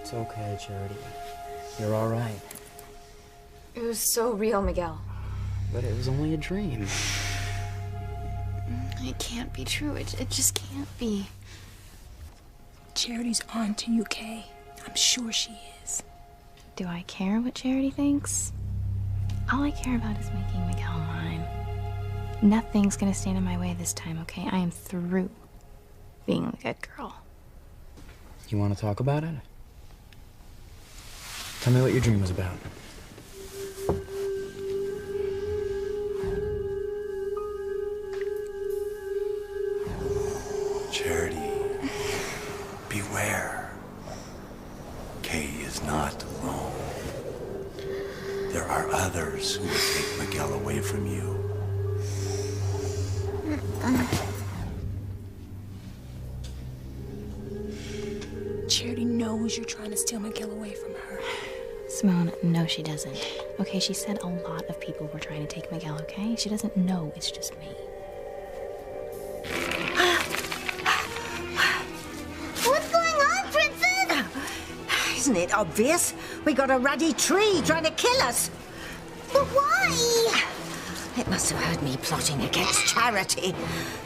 It's okay, Charity. You're all right. It was so real, Miguel. But it was only a dream. It can't be true. It just can't be. Charity's on to you, Kay. I'm sure she is. Do I care what Charity thinks? All I care about is making Miguel mine. Nothing's gonna stand in my way this time, okay? I am through being the good girl. You want to talk about it? Tell me what your dream was about. Charity, beware. Kay is not alone. There are others who will take Miguel away from you. Charity knows you're trying to steal Miguel away from her. Simone, no, she doesn't. Okay, she said a lot of people were trying to take Miguel, okay? She doesn't know it's just me. What's going on, Princess? Isn't it obvious? We got a ruddy tree trying to kill us. But why? It must have heard me plotting against Charity.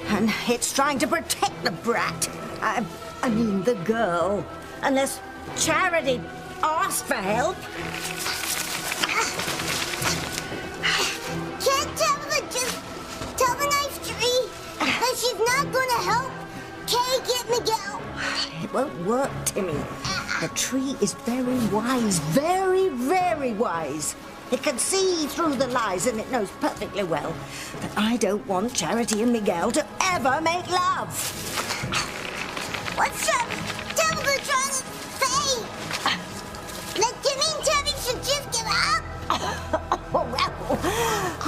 And it's trying to protect the brat. I mean, the girl. Unless Charity asked for help. Can't just tell the nice tree that she's not gonna help Kay get Miguel. It won't work, Timmy. The tree is very wise, very, very wise. It can see through the lies, and it knows perfectly well that I don't want Charity and Miguel to ever make love. What's Tabitha trying to say? That Timmy and Tabby should just give up? Oh, well,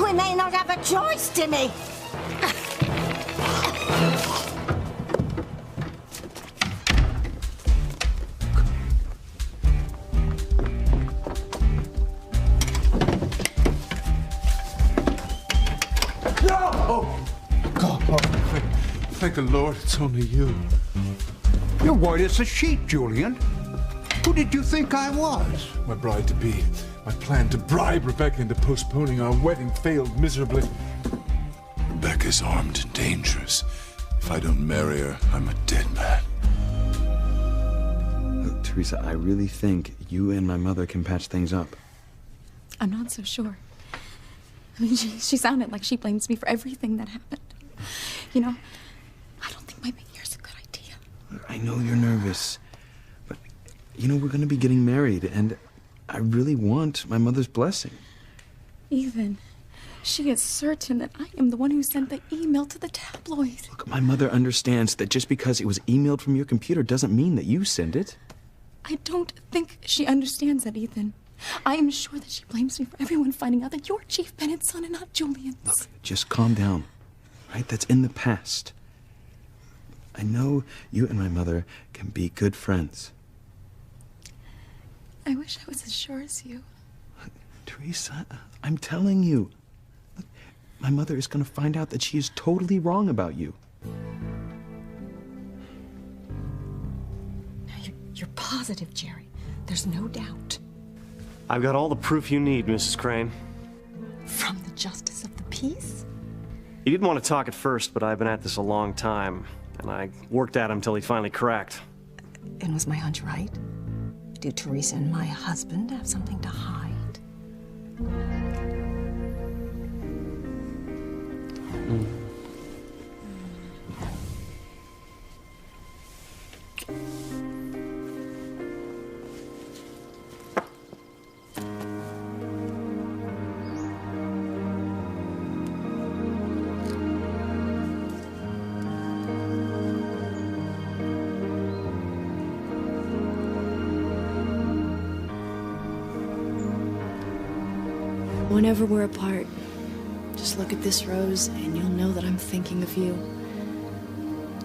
we may not have a choice, Timmy. Thank the Lord it's only you. You're white as a sheet, Julian. Who did you think I was? My bride-to-be. My plan to bribe Rebecca into postponing our wedding failed miserably. Rebecca's armed and dangerous. If I don't marry her, I'm a dead man. Look, Teresa, I really think you and my mother can patch things up. I'm not so sure. I mean, she sounded like she blames me for everything that happened. You know, I don't think my being here is a good idea. I know you're nervous, but, you know, we're going to be getting married, and I really want my mother's blessing. Ethan, she is certain that I am the one who sent the email to the tabloids. Look, my mother understands that just because it was emailed from your computer doesn't mean that you sent it. I don't think she understands that, Ethan. I am sure that she blames me for everyone finding out that you're Chief Bennett's son and not Julian's. Look, just calm down, right? That's in the past. I know you and my mother can be good friends. I wish I was as sure as you. Teresa, I'm telling you. Look, my mother is going to find out that she is totally wrong about you. You're positive, Jerry. There's no doubt. I've got all the proof you need, Mrs. Crane. From the Justice of the Peace? He didn't want to talk at first, but I've been at this a long time, and I worked at him till he finally cracked. And was my hunch right? Do Teresa and my husband have something to hide? Whenever we're apart, just look at this rose and you'll know that I'm thinking of you.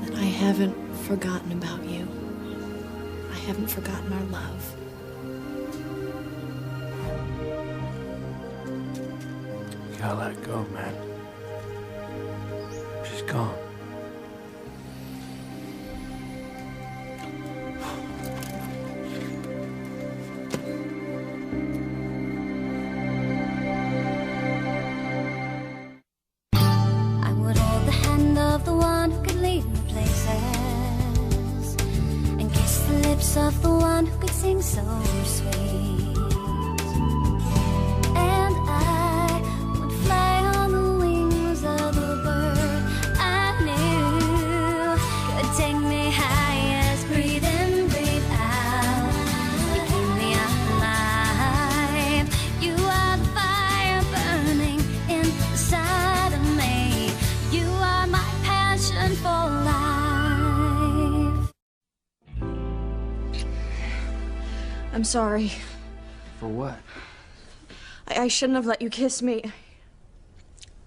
That I haven't forgotten about you. I haven't forgotten our love. You gotta let it go, man. She's gone. lips of the one who could sing so sweet. And I would fly on the wings of a bird I knew could take me high as breathe in, breathe out. You keep me alive. You are the fire burning inside of me. You are my passion for life. I'm sorry. For what? I shouldn't have let you kiss me.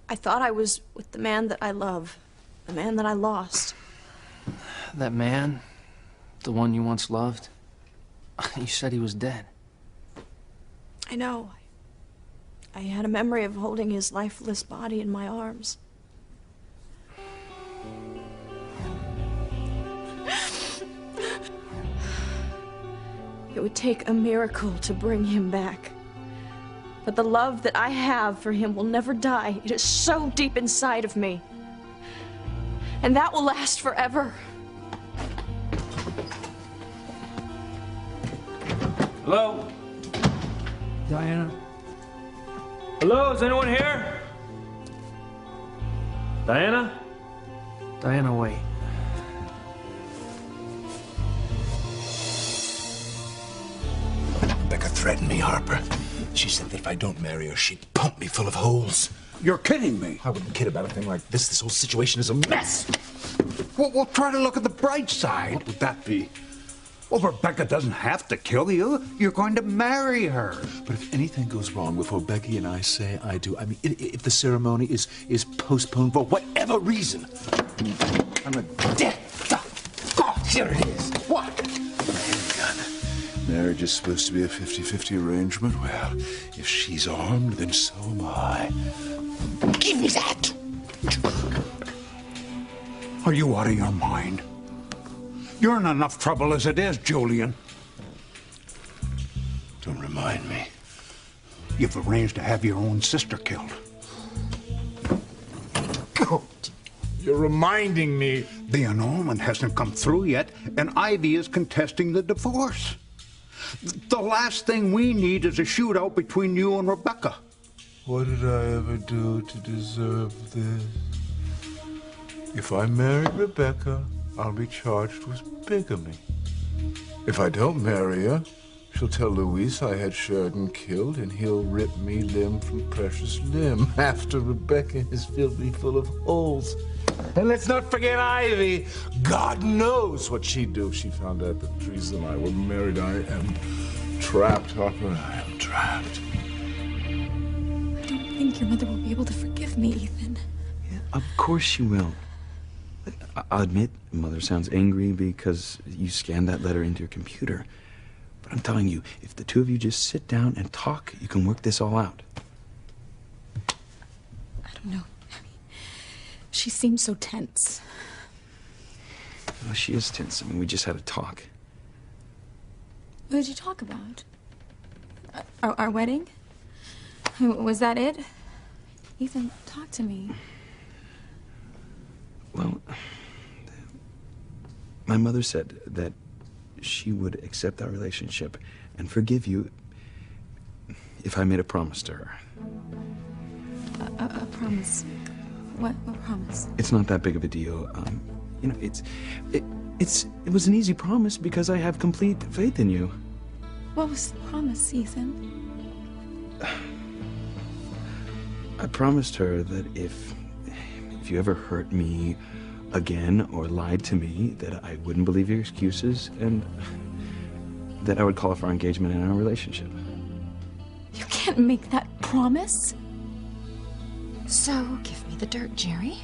I thought I was with the man that I love, the man that I lost. That man? The one you once loved? You said he was dead. I know. I had a memory of holding his lifeless body in my arms. It would take a miracle to bring him back. But the love that I have for him will never die. It is so deep inside of me. And that will last forever. Hello? Diana? Hello, is anyone here? Diana? Diana, wait. Becca threatened me, Harper. She said that if I don't marry her, she'd pump me full of holes. You're kidding me. I wouldn't kid about a thing like this. This whole situation is a mess. Well, try to look at the bright side. What would that be? Well, Rebecca doesn't have to kill you. You're going to marry her. But if anything goes wrong before Becky and I say I do, I mean, if the ceremony is postponed for whatever reason, I'm a dead duck. God, here it is. What? Marriage is supposed to be a 50-50 arrangement. Well, if she's armed, then so am I. Give me that! Are you out of your mind? You're in enough trouble as it is, Julian. Don't remind me. You've arranged to have your own sister killed. You're reminding me. The annulment hasn't come through yet, and Ivy is contesting the divorce. The last thing we need is a shootout between you and Rebecca. What did I ever do to deserve this? If I marry Rebecca, I'll be charged with bigamy. If I don't marry her, she'll tell Luis I had Sheridan killed, and he'll rip me limb from precious limb after Rebecca has filled me full of holes. And let's not forget Ivy. God knows what she'd do if she found out that Teresa and I were married. I am trapped, Harper. I am trapped. I don't think your mother will be able to forgive me, Ethan. Yeah, of course she will. I'll admit, Mother sounds angry because you scanned that letter into your computer. But I'm telling you, if the two of you just sit down and talk, you can work this all out. I don't know. She seems so tense. Well, she is tense. I mean, we just had a talk. What did you talk about? Our wedding? Was that it? Ethan, talk to me. Well, my mother said that she would accept our relationship and forgive you if I made a promise to her. A promise? What promise? It's not that big of a deal. You know, it was an easy promise because I have complete faith in you. What was the promise, Ethan? I promised her that if you ever hurt me again or lied to me, that I wouldn't believe your excuses and that I would call for our engagement in our relationship. You can't make that promise. So, give me the dirt, Jerry.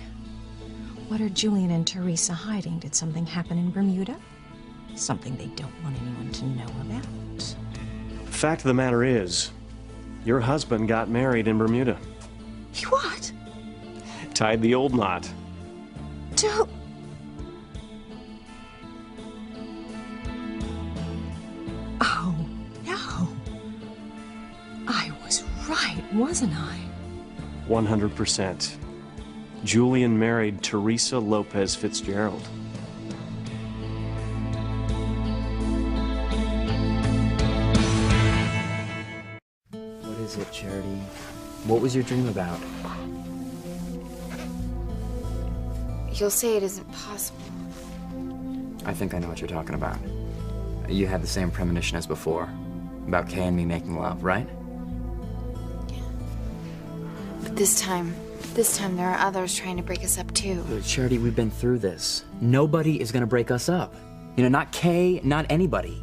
What are Julian and Teresa hiding? Did something happen in Bermuda? Something they don't want anyone to know about. The fact of the matter is, your husband got married in Bermuda. What? Tied the old knot. To... Oh, no. I was right, wasn't I? 100%. Julian married Teresa Lopez Fitzgerald. it, Charity. What was your dream about? You'll say it isn't possible. I think I know what you're talking about. You had the same premonition as before. About Kay and me making love, right? But this time there are others trying to break us up too. Charity, we've been through this. Nobody is gonna break us up. You know, not Kay, not anybody.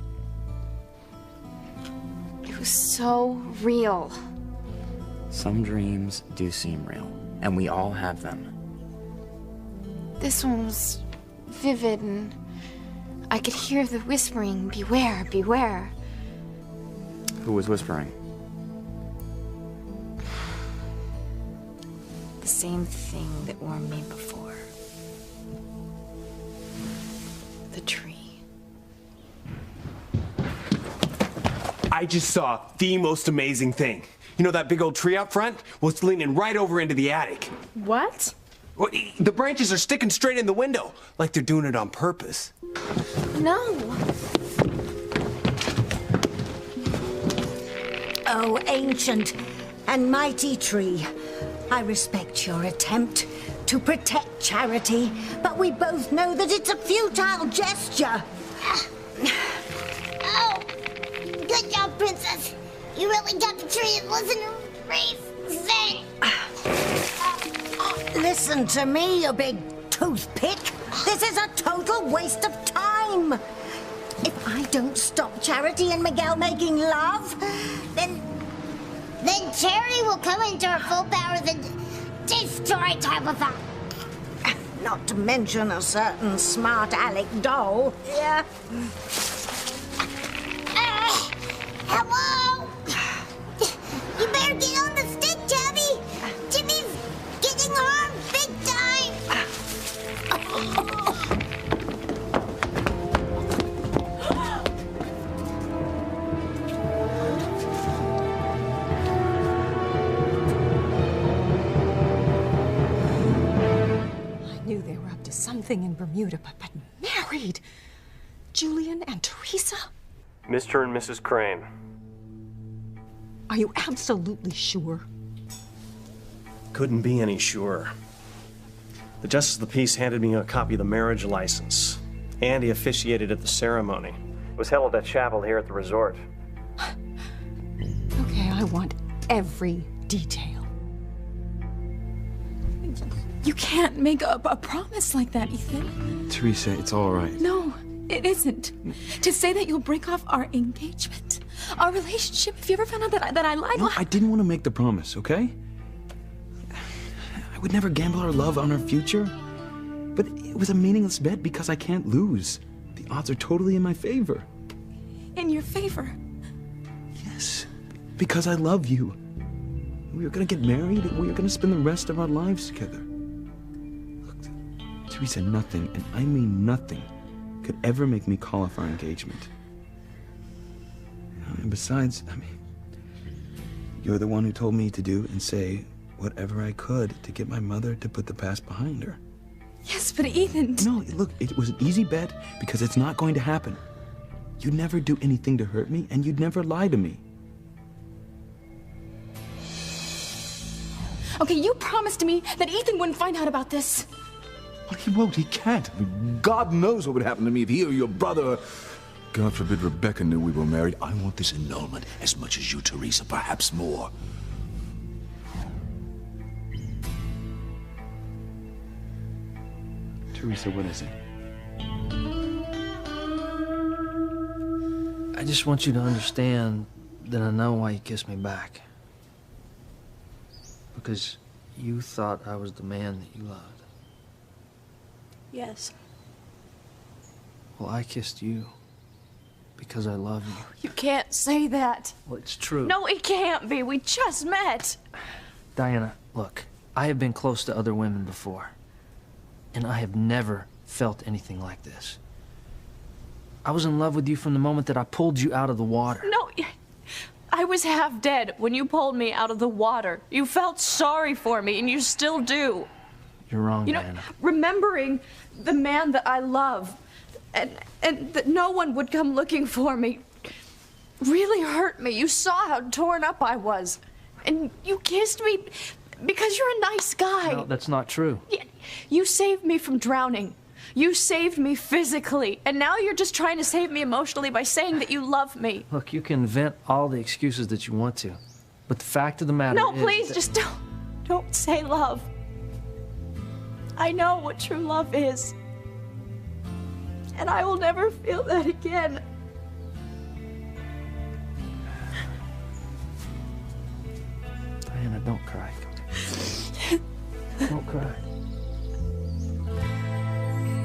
It was so real. Some dreams do seem real, and we all have them. This one was vivid, and I could hear the whispering, beware, beware. Who was whispering? The same thing that warned me before. The tree. I just saw the most amazing thing. You know that big old tree out front? Well, it's leaning right over into the attic. What? Well, the branches are sticking straight in the window, like they're doing it on purpose. No. Oh, ancient and mighty tree, I respect your attempt to protect Charity, but we both know that it's a futile gesture. Oh, good job, Princess. You really got the tree and listened to Reese sing. Listen to me, you big toothpick. This is a total waste of time. If I don't stop Charity and Miguel making love, then Charity will come into her full powers and destroy Tabitha. Not to mention a certain smart Alec doll. Yeah. Hello? You better get on the stick, Tabby. Jimmy's getting harmed big time. I knew they were up to something in Bermuda, but married? Julian and Teresa? Mr. and Mrs. Crane. Are you absolutely sure? Couldn't be any surer. The Justice of the Peace handed me a copy of the marriage license, and he officiated at the ceremony. It was held at that chapel here at the resort. Okay, I want every detail. You can't make a promise like that, Ethan. Teresa, it's all right. No, it isn't. To say that you'll break off our engagement, our relationship, if you ever found out that I lied. No, I didn't want to make the promise, okay? I would never gamble our love on our future. But it was a meaningless bet because I can't lose. The odds are totally in my favor. In your favor? Yes, because I love you. We were gonna get married, and we were gonna spend the rest of our lives together. Look, Teresa, nothing, and I mean nothing, could ever make me call off our engagement. And besides, I mean, you're the one who told me to do and say whatever I could to get my mother to put the past behind her. Yes, but Ethan... No, look, it was an easy bet because it's not going to happen. You'd never do anything to hurt me, and you'd never lie to me. Okay, you promised me that Ethan wouldn't find out about this. Well, he won't. He can't. I mean, God knows what would happen to me if he or your brother... God forbid Rebecca knew we were married. I want this annulment as much as you, Teresa, perhaps more. Teresa, what is it? I just want you to understand that I know why you kissed me back. Because you thought I was the man that you loved. Yes. Well, I kissed you because I love you. You can't say that. Well, it's true. No, it can't be. We just met. Diana, look, I have been close to other women before, and I have never felt anything like this. I was in love with you from the moment that I pulled you out of the water. No, I was half dead when you pulled me out of the water. You felt sorry for me, and you still do. You're wrong, You know, Diana. remembering the man that I love, and that no one would come looking for me, really hurt me. You saw how torn up I was. And you kissed me because you're a nice guy. No, that's not true. You saved me from drowning. You saved me physically. And now you're just trying to save me emotionally by saying that you love me. Look, you can invent all the excuses that you want to. But the fact of the matter No, is please, that- just don't say love. I know what true love is. And I will never feel that again. Diana, don't cry. Don't cry.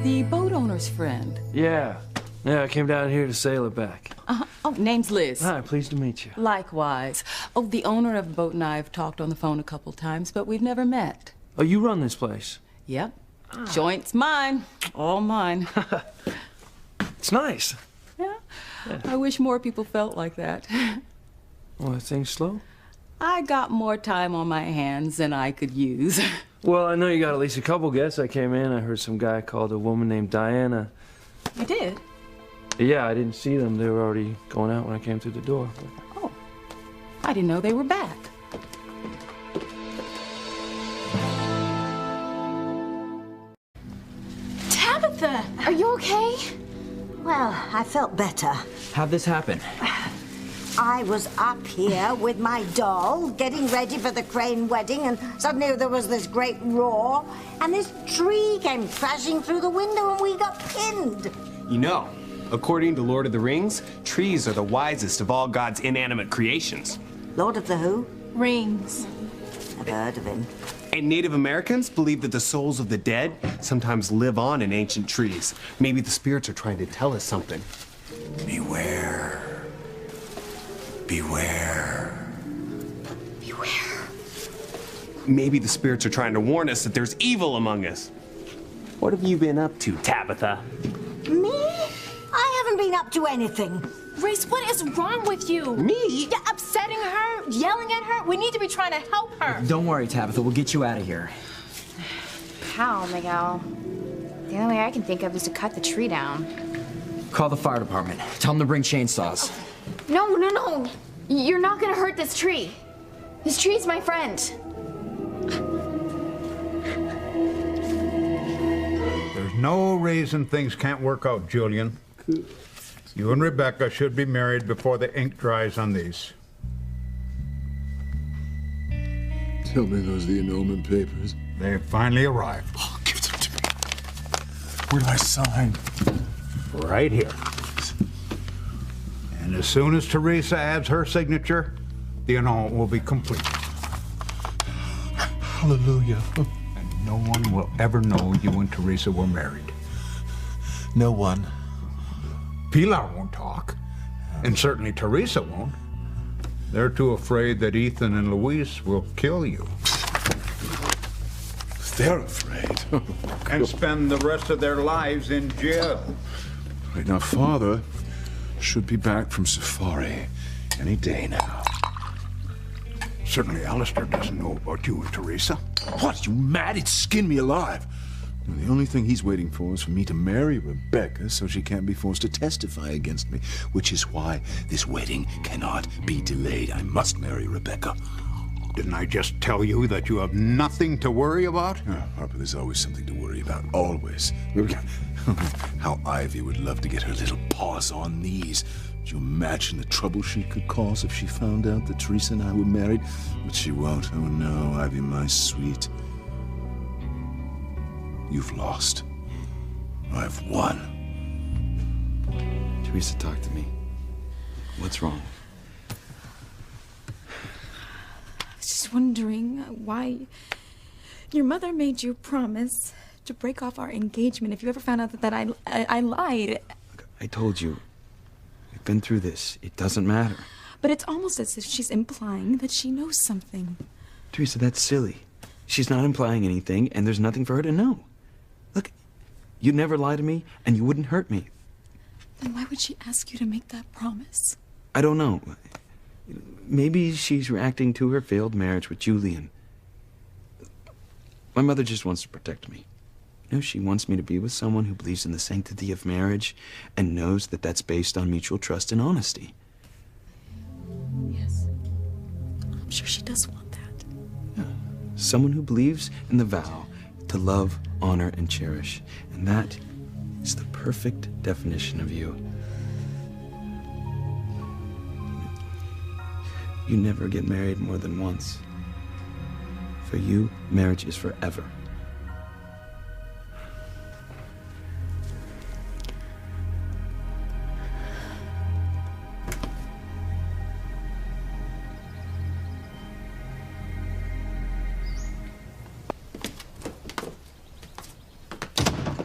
The boat owner's friend. Yeah. Yeah, I came down here to sail it back. Oh, name's Liz. Hi, pleased to meet you. Likewise. Oh, the owner of the boat and I have talked on the phone a couple times, but we've never met. Oh, you run this place? Yep. Joint's mine. All mine. It's nice. Yeah. I wish more people felt like that. Well, are things slow? I got more time on my hands than I could use. Well, I know you got at least a couple guests. I came in, I heard some guy called a woman named Diana. You did? Yeah, I didn't see them. They were already going out when I came through the door. Oh. I didn't know they were back. Tabitha, are you okay? Well, I felt better. How'd this happen? I was up here with my doll, getting ready for the Crane wedding, and suddenly there was this great roar, and this tree came crashing through the window, and we got pinned. You know, according to Lord of the Rings, trees are the wisest of all God's inanimate creations. Lord of the who? Rings. Never heard of him. And Native Americans believe that the souls of the dead sometimes live on in ancient trees. Maybe the spirits are trying to tell us something. Beware. Beware. Beware. Maybe the spirits are trying to warn us that there's evil among us. What have you been up to, Tabitha? Me? I haven't been up to anything. Reese, what is wrong with you? Me? You're upsetting her, yelling at her. We need to be trying to help her. Don't worry, Tabitha. We'll get you out of here. How, Miguel? The only way I can think of is to cut the tree down. Call the fire department. Tell them to bring chainsaws. No. You're not gonna hurt this tree. This tree's my friend. There's no reason things can't work out, Julian. You and Rebecca should be married before the ink dries on these. Tell me those are the annulment papers. They've finally arrived. Oh, give them to me. Where do I sign? Right here. And as soon as Teresa adds her signature, the annulment will be complete. Hallelujah. And no one will ever know you and Teresa were married. No one. Pilar won't talk, and certainly Teresa won't. They're too afraid that Ethan and Luis will kill you. They're afraid. And spend the rest of their lives in jail. Right now, Father should be back from safari any day now. Certainly Alistair doesn't know about you and Teresa. What, you mad? He'd skin me alive. The only thing he's waiting for is for me to marry Rebecca so she can't be forced to testify against me, which is why this wedding cannot be delayed. I must marry Rebecca. Didn't I just tell you that you have nothing to worry about? Oh, Harper, there's always something to worry about. Always. How Ivy would love to get her little paws on these. Could you imagine the trouble she could cause if she found out that Teresa and I were married? But she won't. Oh no, Ivy, my sweet. You've lost. I've won. Teresa, talk to me. What's wrong? I was just wondering why your mother made you promise to break off our engagement if you ever found out that I lied. I told you. We've been through this. It doesn't matter. But it's almost as if she's implying that she knows something. Teresa, that's silly. She's not implying anything, and there's nothing for her to know. Look, you'd never lie to me, and you wouldn't hurt me. Then why would she ask you to make that promise? I don't know. Maybe she's reacting to her failed marriage with Julian. My mother just wants to protect me. You know, she wants me to be with someone who believes in the sanctity of marriage and knows that that's based on mutual trust and honesty. Yes. I'm sure she does want that. Someone who believes in the vow to love, honor, and cherish. And that is the perfect definition of you. You never get married more than once. For you, marriage is forever.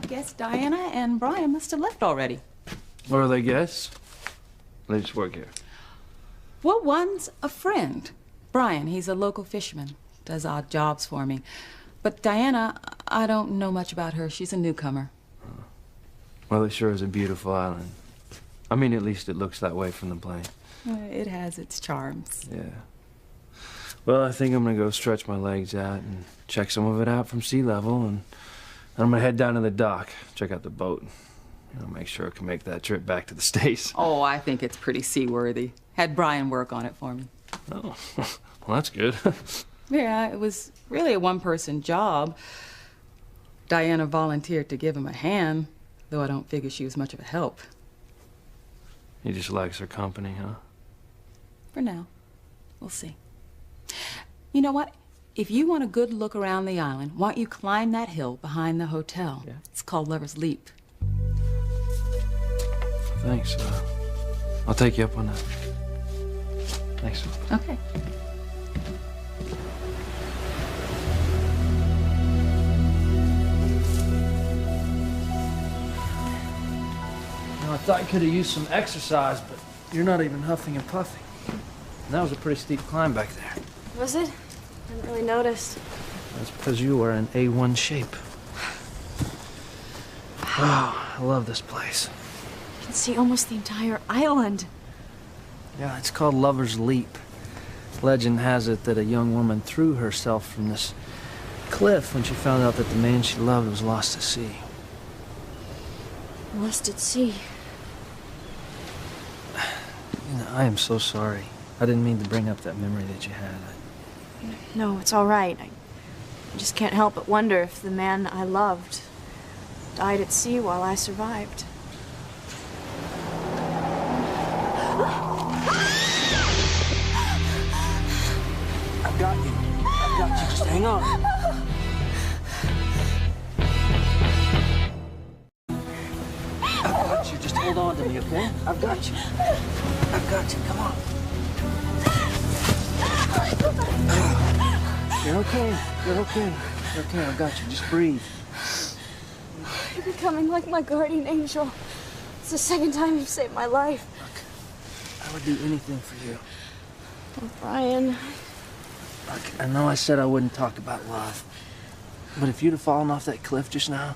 Guess Diana and Brian must have left already. What are they guests? They just work here. Well, one's a friend. Brian, he's a local fisherman. Does odd jobs for me. But Diana, I don't know much about her. She's a newcomer. Well, it sure is a beautiful island. I mean, at least it looks that way from the plane. It has its charms. Yeah. Well, I think I'm gonna go stretch my legs out and check some of it out from sea level, and I'm gonna head down to the dock, check out the boat. You know, make sure I can make that trip back to the States. Oh, I think it's pretty seaworthy. Had Brian work on it for me. Oh, well, that's good. Yeah, it was really a one-person job. Diana volunteered to give him a hand, though I don't figure she was much of a help. He just likes her company, huh? For now. We'll see. You know what? If you want a good look around the island, why don't you climb that hill behind the hotel? Yeah. It's called Lover's Leap. Thanks. I'll take you up on that. Thanks. Okay. You know, I thought you could have used some exercise, but you're not even huffing and puffing. And that was a pretty steep climb back there. Was it? I didn't really notice. That's because you are in A1 shape. Wow, I love this place. You can see almost the entire island. Yeah, it's called Lover's Leap. Legend has it that a young woman threw herself from this cliff when she found out that the man she loved was lost at sea. Lost at sea. You know, I am so sorry. I didn't mean to bring up that memory that you had. No, it's all right. I just can't help but wonder if the man I loved died at sea while I survived. I've got you. I've got you. Just hang on. I've got you. Just hold on to me, okay? I've got you. I've got you. Come on. You're okay. You're okay. You're okay. I've got you. Just breathe. You're becoming like my guardian angel. It's the second time you've saved my life. I would do anything for you. Oh, Brian. Look, I know I said I wouldn't talk about love, but if you'd have fallen off that cliff just now,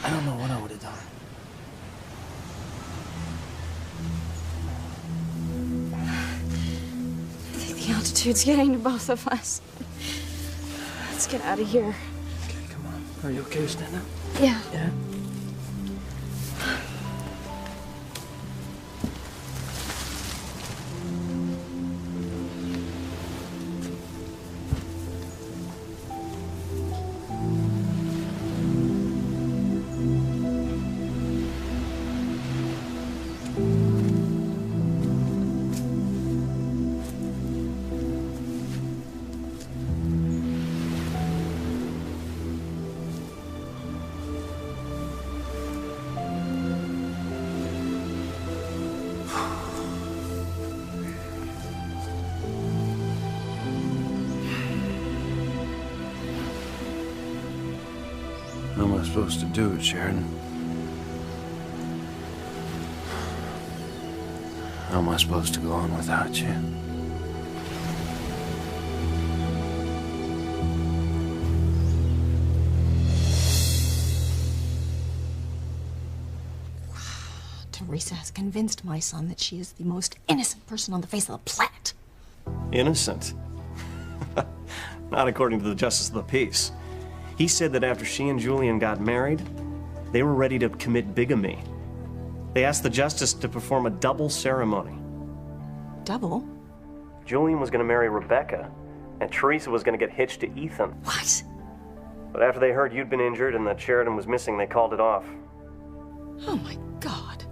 I don't know what I would have done. I think the altitude's getting to both of us. Let's get out of here. Okay, come on. Are you okay with standing up? Yeah. Yeah? How am I supposed to do it, Sheridan? How am I supposed to go on without you? Teresa has convinced my son that she is the most innocent person on the face of the planet. Innocent? Not according to the Justice of the Peace. He said that after she and Julian got married, they were ready to commit bigamy. They asked the justice to perform a double ceremony. Double? Julian was going to marry Rebecca, and Teresa was going to get hitched to Ethan. What? But after they heard you'd been injured and that Sheridan was missing, they called it off. Oh my God.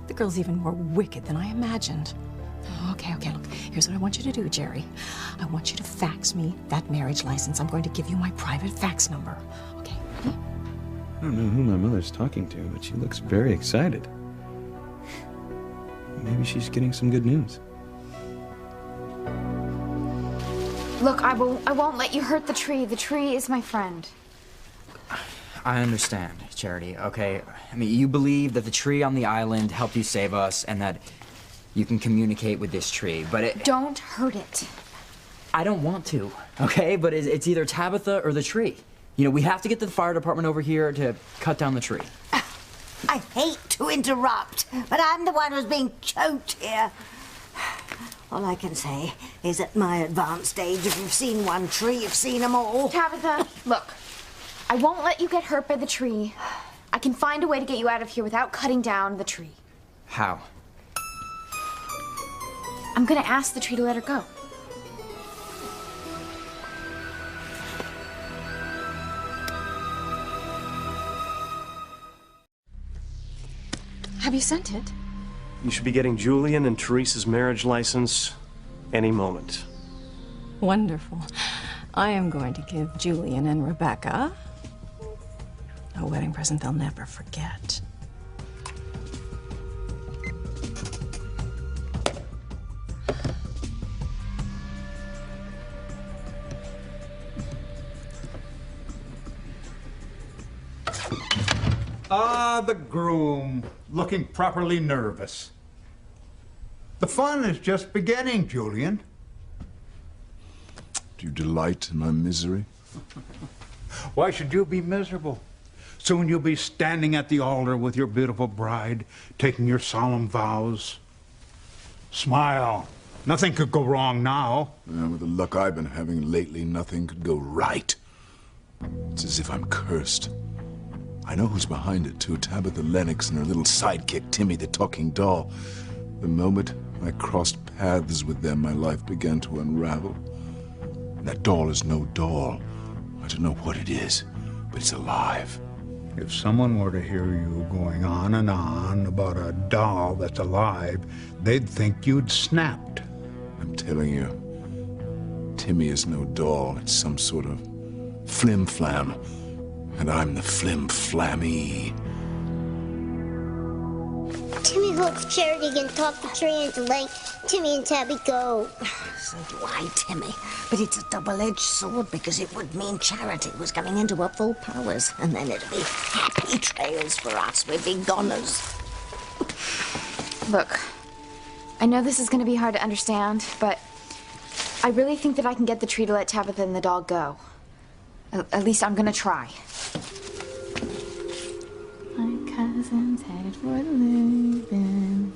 The girl's even more wicked than I imagined. Okay, look. Here's what I want you to do, Jerry. I want you to fax me that marriage license. I'm going to give you my private fax number. Okay, ready? I don't know who my mother's talking to, but she looks very excited. Maybe she's getting some good news. Look, I won't let you hurt the tree. The tree is my friend. I understand, Charity, okay? I mean, you believe that the tree on the island helped you save us and that you can communicate with this tree, but it... Don't hurt it. I don't want to, okay? But it's either Tabitha or the tree. You know, we have to get the fire department over here to cut down the tree. I hate to interrupt, but I'm the one who's being choked here. All I can say is at my advanced age, if you've seen one tree, you've seen them all. Tabitha, look. I won't let you get hurt by the tree. I can find a way to get you out of here without cutting down the tree. How? I'm gonna ask the tree to let her go. Have you sent it? You should be getting Julian and Teresa's marriage license any moment. Wonderful. I am going to give Julian and Rebecca a wedding present they'll never forget. Ah, the groom, looking properly nervous. The fun is just beginning, Julian. Do you delight in my misery? Why should you be miserable? Soon you'll be standing at the altar with your beautiful bride, taking your solemn vows. Smile. Nothing could go wrong now. Yeah, with the luck I've been having lately, nothing could go right. It's as if I'm cursed. I know who's behind it, too. Tabitha Lennox and her little sidekick, Timmy the talking doll. The moment I crossed paths with them, my life began to unravel. And that doll is no doll. I don't know what it is, but it's alive. If someone were to hear you going on and on about a doll that's alive, they'd think you'd snapped. I'm telling you, Timmy is no doll. It's some sort of flim-flam. And I'm the flim-flammy. Timmy hopes Charity can talk the tree into letting Timmy and Tabby go. So do I, Timmy. But it's a double-edged sword because it would mean Charity was coming into her full powers. And then it'd be happy trails for us. We'd be goners. Look, I know this is going to be hard to understand, but I really think that I can get the tree to let Tabitha and the dog go. At least I'm going to try. My cousin's headed for the Leuven.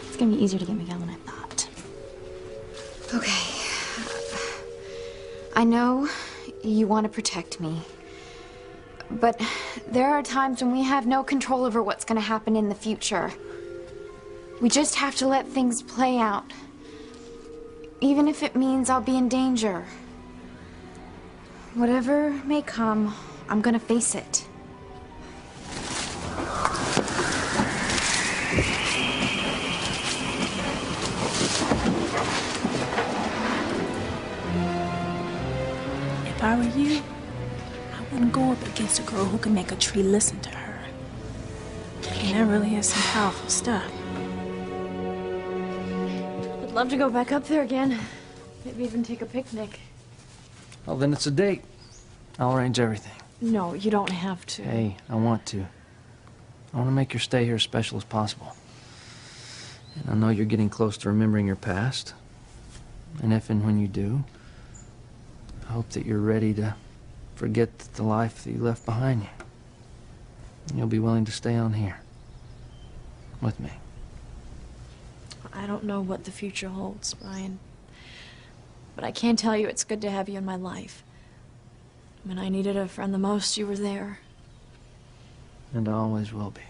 It's going to be easier to get Miguel than I thought. Okay. I know you want to protect me, but there are times when we have no control over what's going to happen in the future. We just have to let things play out, even if it means I'll be in danger. Whatever may come, I'm going to face it. If I were you, I wouldn't go up against a girl who can make a tree listen to her. And that really is some powerful stuff. I'd love to go back up there again. Maybe even take a picnic. Well, then it's a date. I'll arrange everything. No, you don't have to. Hey, I want to. I want to make your stay here as special as possible. And I know you're getting close to remembering your past. And if and when you do, I hope that you're ready to forget the life that you left behind you. And you'll be willing to stay on here with me. I don't know what the future holds, Brian. But I can tell you it's good to have you in my life. When I needed a friend the most, you were there. And I always will be.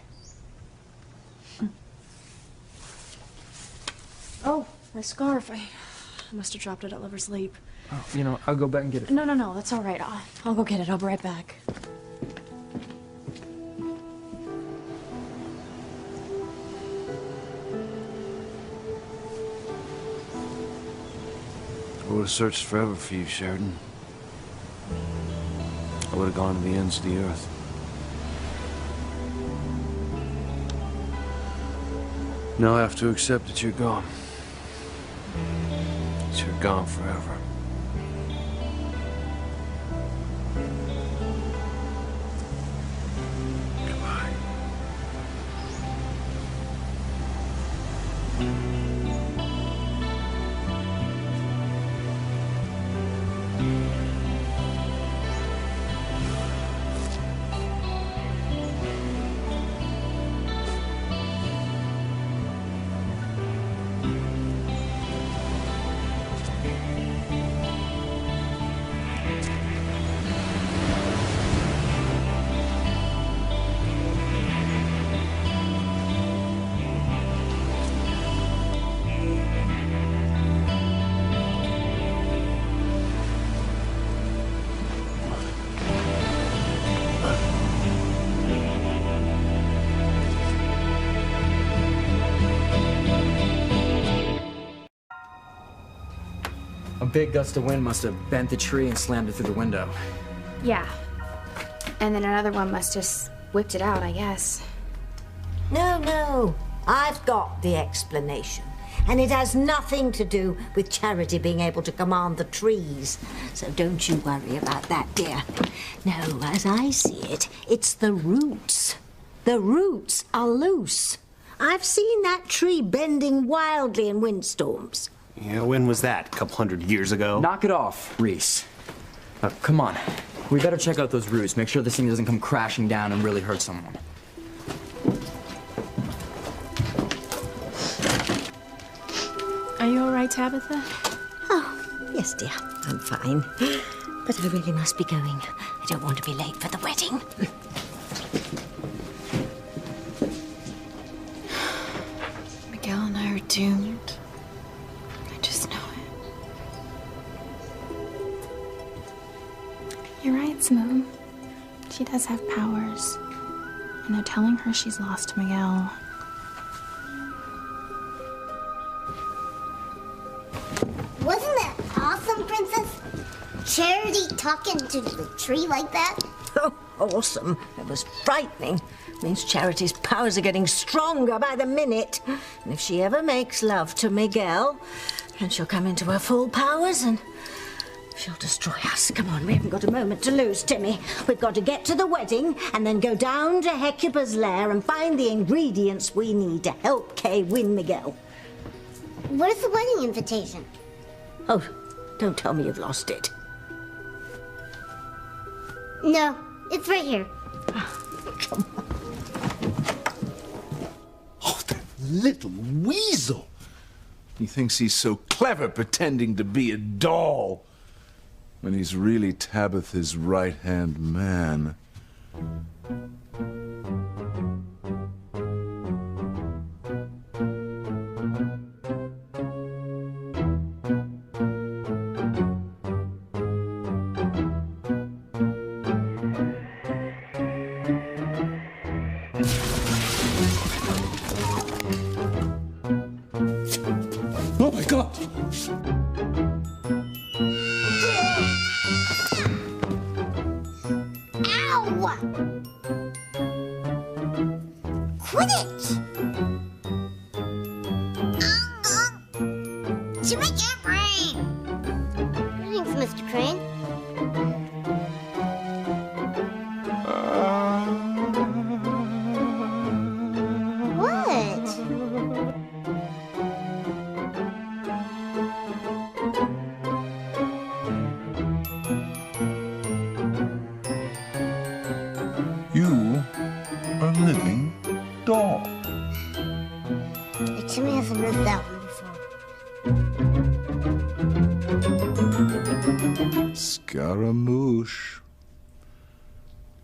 Oh, my scarf. I I must have dropped it at Lover's Leap. Oh, you know, I'll go back and get it. No, that's all right. I'll go get it. I'll be right back. I would have searched forever for you, Sheridan. I would have gone to the ends of the earth. Now I have to accept that you're gone. That you're gone forever. Goodbye. A big gust of wind must have bent the tree and slammed it through the window. Yeah. And then another one must have whipped it out, I guess. No. I've got the explanation. And it has nothing to do with Charity being able to command the trees. So don't you worry about that, dear. No, as I see it, it's the roots. The roots are loose. I've seen that tree bending wildly in windstorms. Yeah, when was that? A couple 100 years ago? Knock it off, Reese. Come on. We better check out those roots. Make sure this thing doesn't come crashing down and really hurt someone. Are you all right, Tabitha? Oh, yes, dear. I'm fine. But I really must be going. I don't want to be late for the wedding. Miguel and I are doomed. I just know it. You're right, Simone. She does have powers. And they're telling her she's lost Miguel. Wasn't that awesome, Princess? Charity talking to the tree like that? Oh, awesome. It was frightening. Means Charity's powers are getting stronger by the minute. And if she ever makes love to Miguel, then she'll come into her full powers and she'll destroy us. Come on, we haven't got a moment to lose, Timmy. We've got to get to the wedding and then go down to Hecuba's lair and find the ingredients we need to help Kay win Miguel. Where's the wedding invitation? Oh, don't tell me you've lost it. No, it's right here. Come on. Oh, that little weasel. He thinks he's so clever pretending to be a doll when he's really Tabitha's right-hand man. Oh my God! Ow! Quit it! To make your brain! Greetings, Mr. Crane. What? You are a living doll. Timmy hasn't heard that one before. Scaramouche.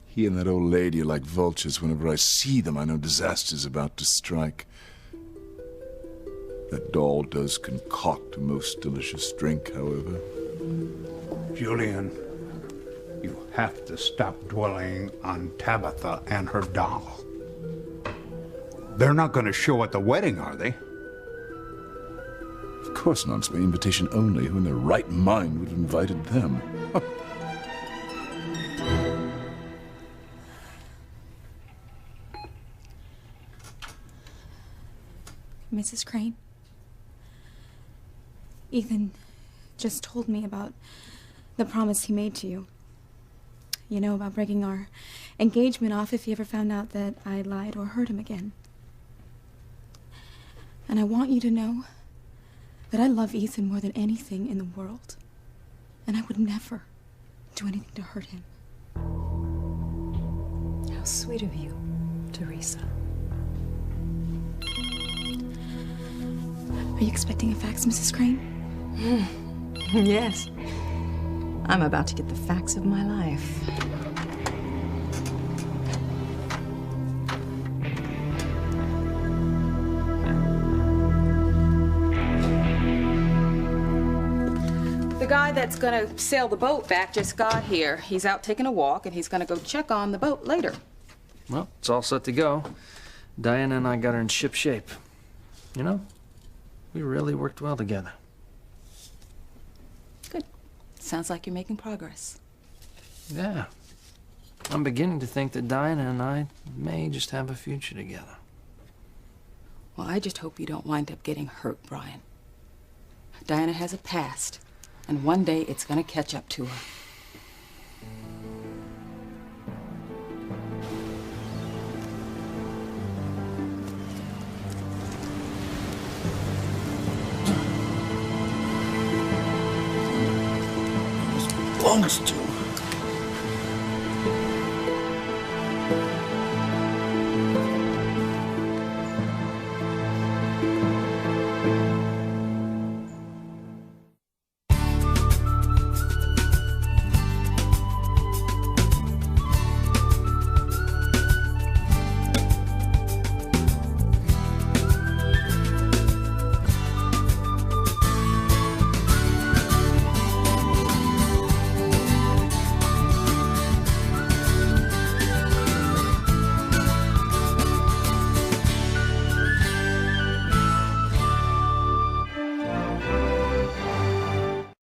He and that old lady are like vultures. Whenever I see them, I know disaster's about to strike. That doll does concoct a most delicious drink, however. Julian, you have to stop dwelling on Tabitha and her doll. They're not going to show at the wedding, are they? Of course not. It's by invitation only. Who in their right mind would have invited them? Mrs. Crane, Ethan just told me about the promise he made to you. You know, about breaking our engagement off if he ever found out that I lied or hurt him again. And I want you to know that I love Ethan more than anything in the world. And I would never do anything to hurt him. How sweet of you, Teresa. Are you expecting a fax, Mrs. Crane? Yes. I'm about to get the facts of my life. The guy that's gonna sail the boat back just got here. He's out taking a walk, and he's gonna go check on the boat later. Well, it's all set to go. Diana and I got her in ship shape. You know, we really worked well together. Good. Sounds like you're making progress. Yeah. I'm beginning to think that Diana and I may just have a future together. Well, I just hope you don't wind up getting hurt, Brian. Diana has a past, and one day it's gonna catch up to her. Belongs to